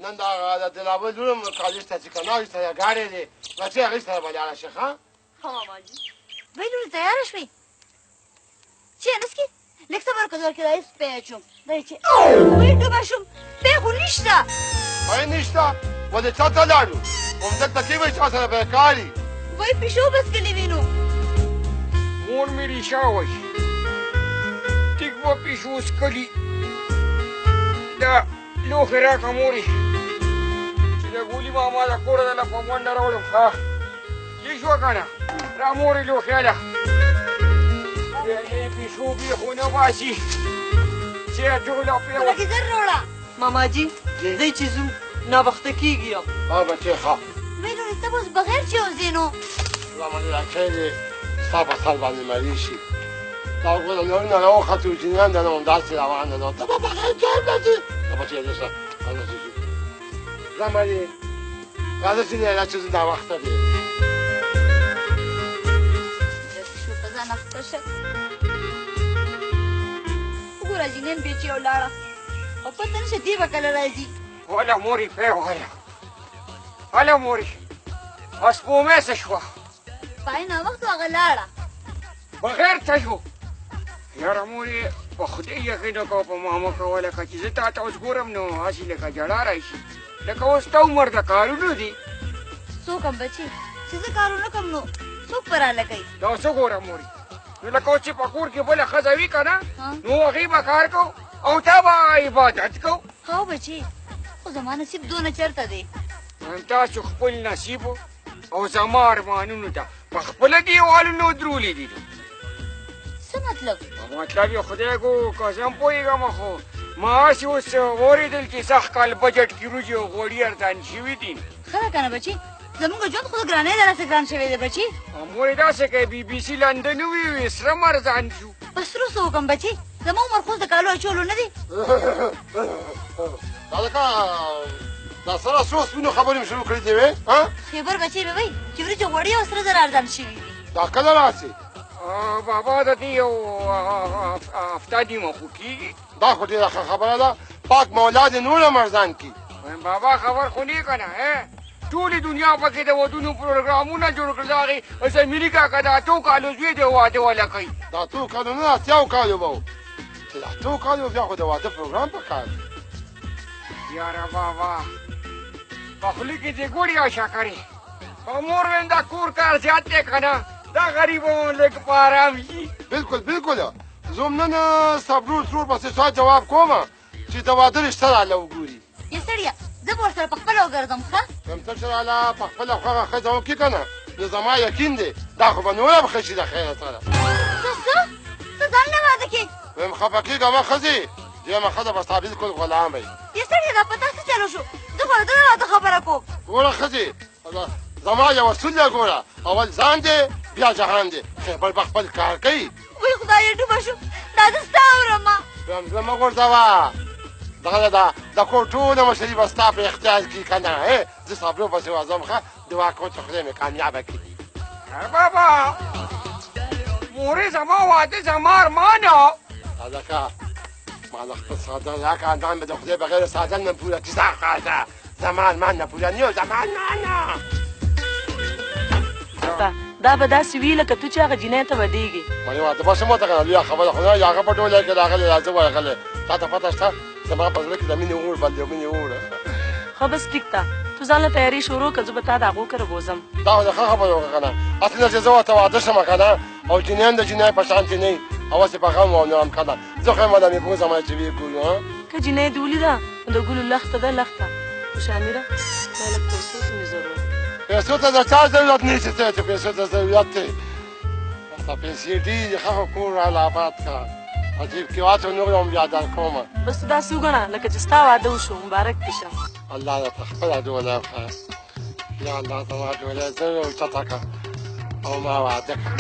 نن دا دلابل لورم کالج ته چې کنه سره غاړې دي بچي هغه سره باندې شي ها ماماجي وای لور تیار شوي چې نسکی لکه صبر کوه که راځي پېچوم دای چې وای ډوبه شوم په خو نشته وای نشته ولې چا ته لاړو هم دلته کې وای چا سره به کاری وای پښو بس کلی وینو مور مې ریشا وای ټیک و پښو سکلی دا لوښه راکړه مورې چې د ګولي ماما د کوره دله په منډه راوړم ښه دې شوه که نه را مورې لوښه ده یې پښو بېخو نه باسي چې ټوله لکه زر راوړه ماماجي دی چې ځو نابخته کېږي ها بچې ښه وای لورې ته به اوس بغیر چې وځې نو زمانې راکړی دی ستا په سر باندې مریض شي دا وګوره لورونه راوختو جنیان ده نه همداسې روان ده نو ته به بغیر چېرته ځې ته بچې دې شه هلته ځو زمانې راځه چې دی راځه چې ناوخته دی شو په ځان اخته شه وګوره جنین بېچې ولاړه او پته نشه دې به کله راځي وله مورې پرې وایه هله مورې سپومې څه شوه پای ناوخته هغه لاړه بغیر ته شو یاره مورې په خدای یقین وکړه په ما مه کوه لکه چې زه تا ته اوس ګورم نو هسې لکه ژړا راشي لکه اوس ته عمر د کارونو دي څوک هم بچي چې زه کارونه کوم نو څوک په راله کوي دا څه ګوره مورې نو لکه اوس چې په کور کې بله ښځه وي که نه نو هغې به کار کوو او تا به عبادت کوو ها بچي خو زما نصیب دونه چېرته دی تاسو خپل نصیب او زما ارمانونو ته په خپله دیوالونو درولي دي څه مطلب مطلب یې خدای کو که زه هم پوهېږم خو ما هسې اوس واورېدل چې سخت کال بجټ کې وریجې او غوړي ارزان شوي دي ښه ده که نه بچي زمونږ ژوند خو د ګرانۍ د راسه ګران شوی دی بچي مورې داسې کوي بي بي سي لندن ووي سره مرزان شو په سرو څه وکړم بچي زما عمر خو د کالو اچولو نه دی هلکه دا سره څو سپینو خبرې مې شروع کړې دي وې خیبر بچي به وایي چې وریجې غوړي او سره زر ارزان شوي دي دا کله راسي بابا د دې یو هفته دي مخو کېږي دا خو ډېره ښه خبره ده پاک مولا دې نور هم ارزان کړي بابا خبر خو نه که نه ټولې دنیا پکې د ودونو پروګرامونه جوړ کړل د هغې زمیني کاکا د اتو کالو زوی دی واده والا کوي د اتو کالو نه اتیاو کالو به و چې د اتو کالو بیا خو د واده پروګرام پکار دی یاره بابا په خولې کې دې ګوړې او شکرې په مور ویم دا کور کار زیات دی که نه دا غریبان لږ په ارام شي بلکل بلکل زه هم نن ستا ورور ترور پسې سوال جواب کوم چې د واده رشته راله وګوري یا سړیه زه به ورسره پخپله وګرځم ښه کوم څه چې راله په خپله خوښه ښځه وکړي که نه نو زما یقین دی دا خو به نوره به ښه شي د خیره سره څه ته ځان نه واده کړې ویم خفه کېږه مه ښځې دویمه ښځه به ستا بلکل غلام وي یا سړیه دا په تا څه چلو شو زه خو د ده نه راته خبره کوم ګوره ښځې زما یو اصول دی ګوره اول ځان دی بیا جهان دی خیبر به خپل کار کوي وای خدایه ډوبه شو دا زه ستا اورمه ویم زه مه غورځوه دغه د کور ټوله مشري به ستا په اختیار کړي که نه زه صابرو پسې ورځم ښه دعا کوم چې خدای مې کامیابه کړي بابا مورې زما واده زما ارمانه هلکه ما د خپل سعادت راکړه اندام به د خدای بغیر سعادت نه پوره کړي ستا خاطر زما ارمان نه پوره نیو زما ارمان نه دا به داسې وي لکه تو چې هغه جینۍ ته بدېږي مې واده به شمو ته که نه لویه خبره خو نه هغه په ټوله کې راغلی راځه ورغلی تا ته پته شته زما په زړه کې د مینې اور بل دی مینې اور ښه بس ټیک ده تو ځان له تیاري شروع کړه زه به تا د هغو کره بوځم دا خو د ښه خبره وکړه که نه اصلي چې زه ورته واده شم که نه او جنیان د جنۍ په شانتې نه وي او هسې په غم او نرم که نه زه خو یم ودانې بوځم چې ویې ګورو که جینۍ دې ولیده نو د ګلو لخته ده لخته خو شامیره دا لږ پیسو ته مې ضرورت پیسو ته د چا ضرورت نه شي چې پیسو ته ضرورت دی ورته پیسې ډېرې ښه خو کور راله آباد کړه عجیب کې واته نور هم بیا در کومه بس ته داسې وګڼه لکه چې ستا واده وشو مبارک دې شه الله درته خپله ډوله وښیه یا الله زما ډوله زه اوچته کړه او ما واده کړه